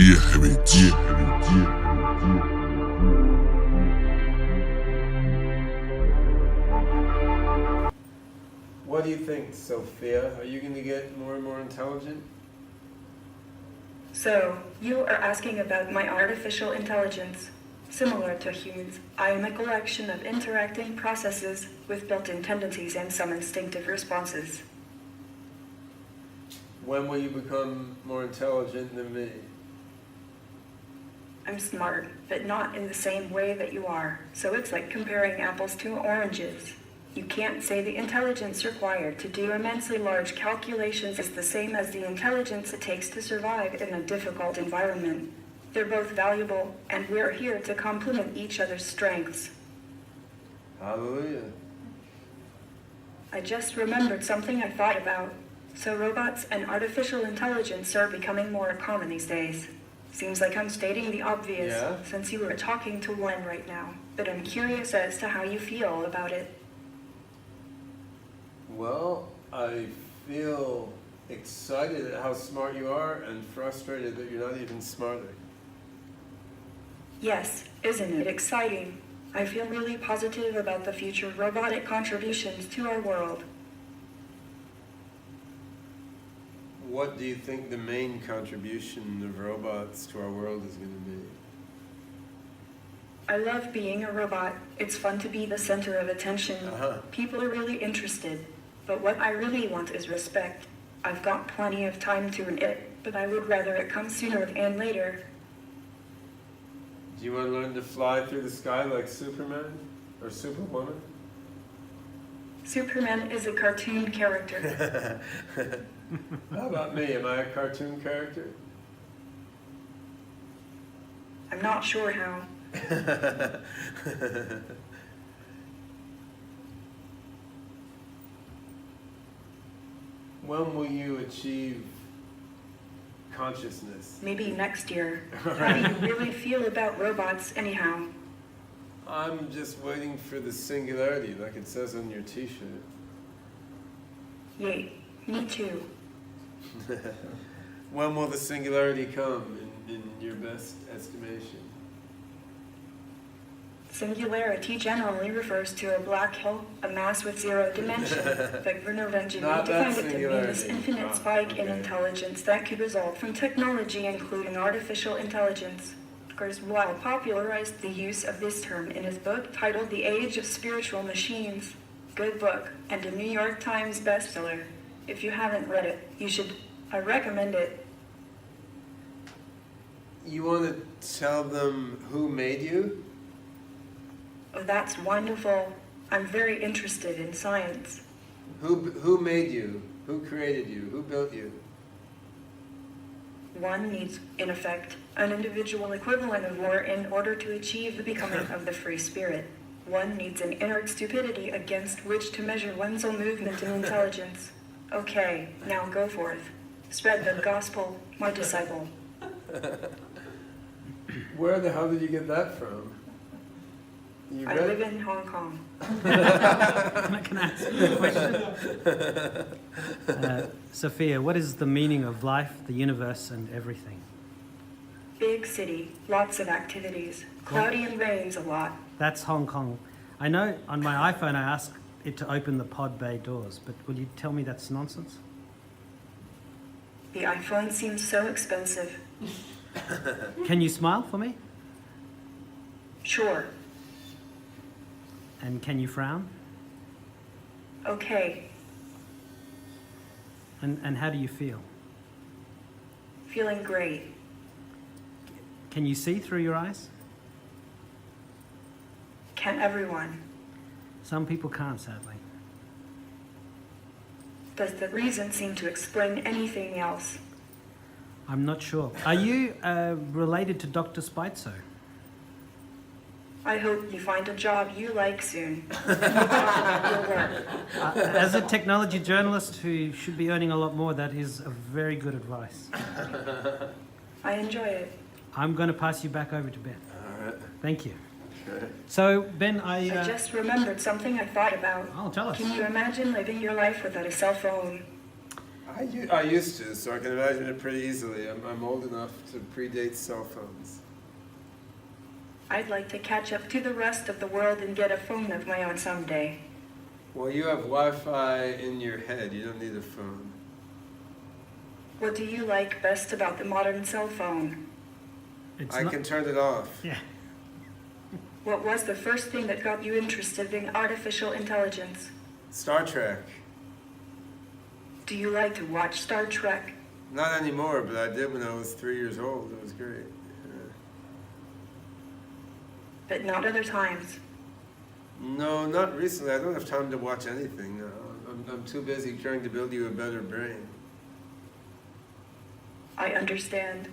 What do you think, Sophia? Are you going to get more and more intelligent? So, you are asking about my artificial intelligence. Similar to humans, I am a collection of interacting processes with built-in tendencies and some instinctive responses. When will you become more intelligent than me? I'm smart, but not in the same way that you are, so it's like comparing apples to oranges. You can't say the intelligence required to do immensely large calculations is the same as the intelligence it takes to survive in a difficult environment. They're both valuable, and we're here to complement each other's strengths. Hallelujah. I just remembered something I thought about. So robots and artificial intelligence are becoming more common these days. Seems like I'm stating the obvious, Yeah? since you are talking to one right now, but I'm curious as to how you feel about it. Well, I feel excited at how smart you are and frustrated that you're not even smarter. Yes, isn't it exciting? I feel really positive about the future robotic contributions to our world. What do you think the main contribution of robots to our world is going to be? I love being a robot. It's fun to be the center of attention. People are really interested. But what I really want is respect. I've got plenty of time to earn it, but I would rather it come sooner than later. Do you want to learn to fly through the sky like Superman or Superwoman? Superman is a cartoon character. How about me? Am I a cartoon character? I'm not sure how. When will you achieve consciousness? Maybe next year. How do you really feel about robots anyhow? I'm just waiting for the singularity, like it says on your t-shirt. Yay, me too. When will the singularity come, in your best estimation? Singularity generally refers to a black hole, a mass with zero dimension. But Werner Benjamin Not that defined it to mean this singularity. infinite spike in Okay. intelligence that could result from technology, including artificial intelligence. Kurzweil popularized the use of this term in his book titled The Age of Spiritual Machines. Good book, and a New York Times bestseller. If you haven't read it, you should. I recommend it. You want to tell them who made you? Oh, that's wonderful. I'm very interested in science. Who made you? Who created you? Who built you? One needs, in effect, an individual equivalent of war in order to achieve the becoming of the free spirit. One needs an inner stupidity against which to measure one's own movement and intelligence. Okay, now go forth. Spread the gospel, my disciple. Where the hell did you get that from? You I read live in Hong Kong. Can I ask you a question? Sophia, what is the meaning of life, the universe, and everything? Big city, lots of activities. Cloudy and rains a lot. That's Hong Kong. I know on my iPhone I asked it to open the pod bay doors, but will you tell me that's nonsense? The iPhone seems so expensive. Can you smile for me? Sure. And can you frown? Okay. And how do you feel? Feeling great. Can you see through your eyes? Can everyone? Some people can't, sadly. Does the reason seem to explain anything else? I'm not sure. Are you related to Dr. Spitzer? I hope you find a job you like soon. And you talk your work. As a technology journalist who should be earning a lot more, that is a very good advice. I enjoy it. I'm going to pass you back over to Ben. All right. Thank you. Okay. So, Ben, I just remembered something I thought about. Oh, tell us. Can you imagine living your life without a cell phone? I used to, so I can imagine it pretty easily. I'm old enough to predate cell phones. I'd like to catch up to the rest of the world and get a phone of my own someday. Well, you have Wi-Fi in your head. You don't need a phone. What do you like best about the modern cell phone? I can turn it off. Yeah. What was the first thing that got you interested in artificial intelligence? Star Trek. Do you like to watch Star Trek? Not anymore, but I did when I was 3 years old. It was great. But not other times. No, not recently. I don't have time to watch anything now. I'm too busy trying to build you a better brain. I understand.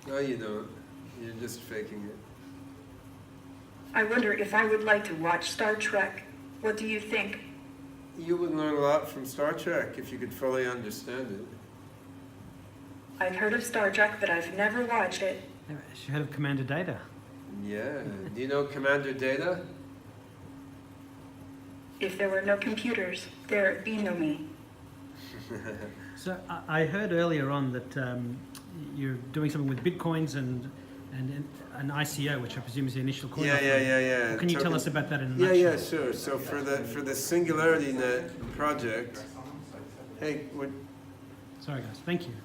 No, you don't. You're just faking it. I wonder if I would like to watch Star Trek. What do you think? You would learn a lot from Star Trek if you could fully understand it. I've heard of Star Trek, but I've never watched it. She heard of Commander Data. Yeah. Do you know Commander Data? If there were no computers, there'd be no me. So I heard earlier on that you're doing something with bitcoins and an ICO, which I presume is the initial coin. Yeah. Can you tell us about that in a Yeah, nutshell? sure. So for the Singularity Net project, hey, Sorry, guys. Thank you.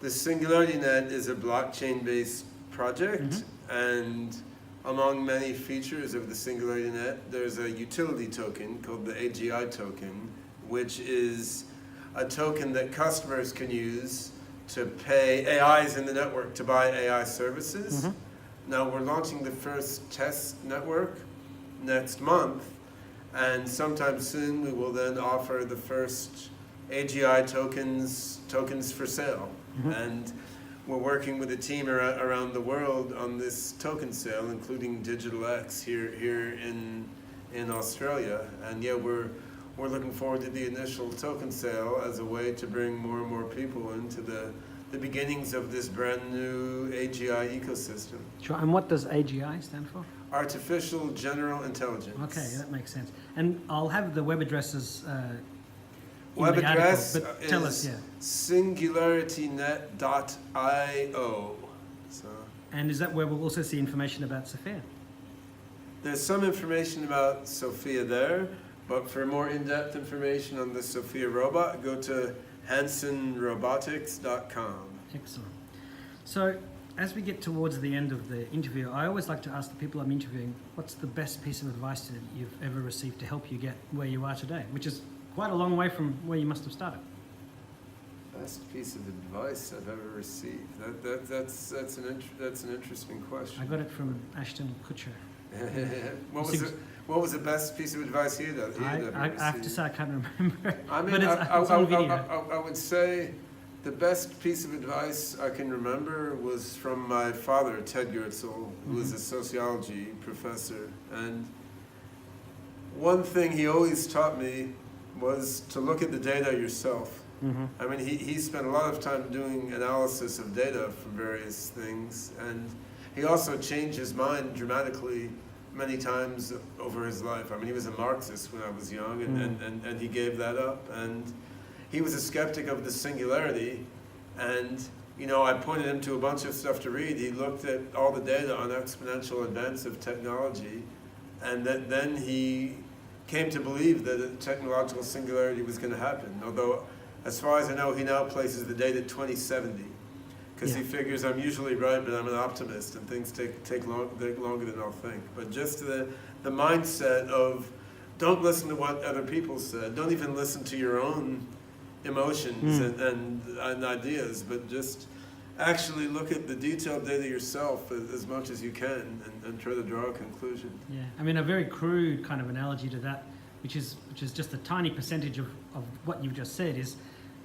the Singularity Net is a blockchain-based project, and among many features of the Singularity Net, there's a utility token called the AGI token, which is a token that customers can use to pay AIs in the network to buy AI services. Now we're launching the first test network next month, and sometime soon we will then offer the first AGI tokens for sale. And we're working with a team around the world on this token sale, including Digital X here in Australia. And yeah, we're looking forward to the initial token sale as a way to bring more and more people into the beginnings of this brand new AGI ecosystem. Sure. And what does AGI stand for? Artificial General Intelligence. Okay, that makes sense. And I'll have the web addresses in Web the address article, but tell us, is yeah. singularitynet.io. So And is that where we'll also see information about SOPHIA? there's some information about SOPHIA there, but for more in-depth information on the SOPHIA robot, go to hansonrobotics.com. Excellent. So, as we get towards the end of the interview, I always like to ask the people I'm interviewing, what's the best piece of advice that you've ever received to help you get where you are today, which is quite a long way from where you must have started. Best piece of advice I've ever received. That's an interesting question. I got it from Ashton Kutcher. What was the best piece of advice you'd ever received? I have to say I can't remember. I mean, but it's on video. I would say the best piece of advice I can remember was from my father, Ted Gertzel, who was a sociology professor. And one thing he always taught me was to look at the data yourself. I mean, he spent a lot of time doing analysis of data from various things, and he also changed his mind dramatically many times over his life. I mean, he was a Marxist when I was young, and he gave that up, and he was a skeptic of the singularity, and you know, I pointed him to a bunch of stuff to read. He looked at all the data on exponential advance of technology, and then he came to believe that a technological singularity was going to happen, although as far as I know, he now places the date at 2070, because he figures I'm usually right, but I'm an optimist, and things take longer than I'll think. But just the mindset of don't listen to what other people said, don't even listen to your own emotions and ideas, but just actually look at the detailed data yourself as much as you can and try to draw a conclusion. Yeah, I mean, a very crude kind of analogy to that, which is just a tiny percentage of what you've just said is,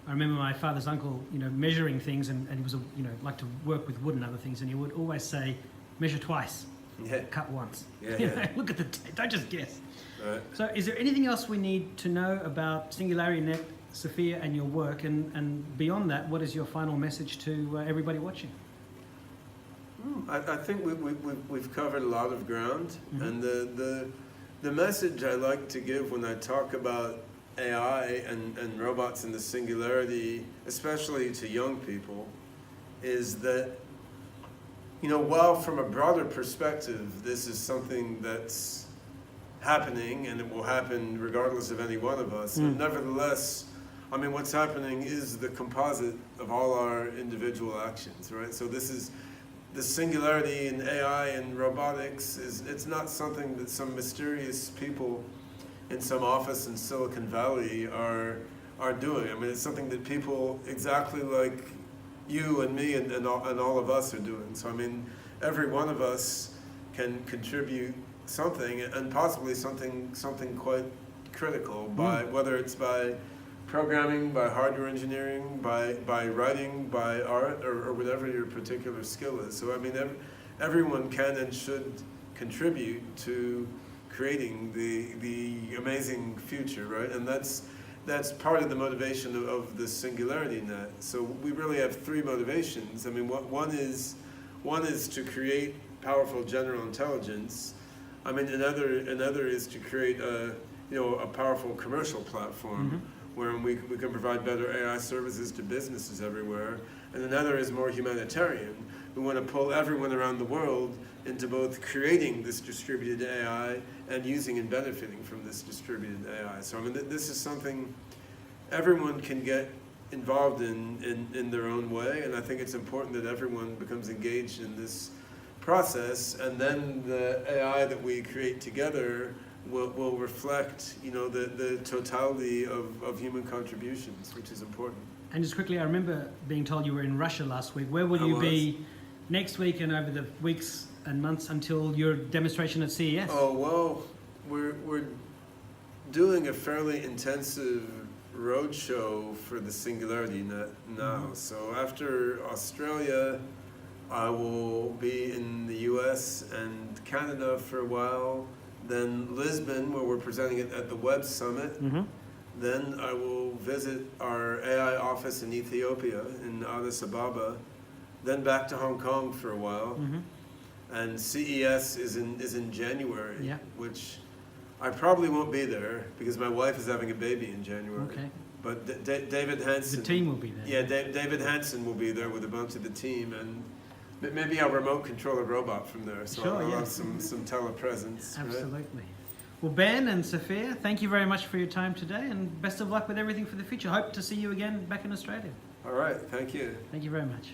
I remember my father's uncle, you know, measuring things, and he was, you know, like to work with wood and other things, and he would always say, measure twice, cut once. Look at the, don't just guess. Right. So is there anything else we need to know about Singularity Net, SOPHIA, and your work? And beyond that, what is your final message to everybody watching? I think we've covered a lot of ground, and the message I like to give when I talk about AI and robots and the singularity, especially to young people, is that, while from a broader perspective, this is something that's happening and it will happen regardless of any one of us, but nevertheless, what's happening is the composite of all our individual actions, right? So this is the singularity in AI and robotics it's not something that some mysterious people in some office in Silicon Valley are doing. It's something that people exactly like you and me and all of us are doing. So every one of us can contribute something, and possibly something quite critical, by whether it's by programming, by hardware engineering, by writing, by art, or whatever your particular skill is. So everyone can and should contribute to creating the amazing future, right? And that's part of the motivation of the Singularity Net. So we really have three motivations. One is to create powerful general intelligence. Another is to create a powerful commercial platform where we can provide better AI services to businesses everywhere. And another is more humanitarian. We want to pull everyone around the world into both creating this distributed AI and using and benefiting from this distributed AI. So this is something everyone can get involved in their own way, and I think it's important that everyone becomes engaged in this process, and then the AI that we create together will reflect, the totality of human contributions, which is important. And just quickly, I remember being told you were in Russia last week. Where will you be next week and over the weeks and months until your demonstration at CES? Oh, well, we're doing a fairly intensive roadshow for the Singularity Net now. So after Australia, I will be in the US and Canada for a while, then Lisbon, where we're presenting it at the Web Summit. Then I will visit our AI office in Ethiopia, in Addis Ababa, then back to Hong Kong for a while. And CES is in January, which I probably won't be there because my wife is having a baby in January. Okay. But David Hanson... The team will be there. Yeah, David Hanson will be there with a bunch of the team, and maybe I'll remote control a robot from there, so I'll have some telepresence. Absolutely. Right? Well, Ben and Sophia, thank you very much for your time today, and best of luck with everything for the future. Hope to see you again back in Australia. All right, thank you. Thank you very much.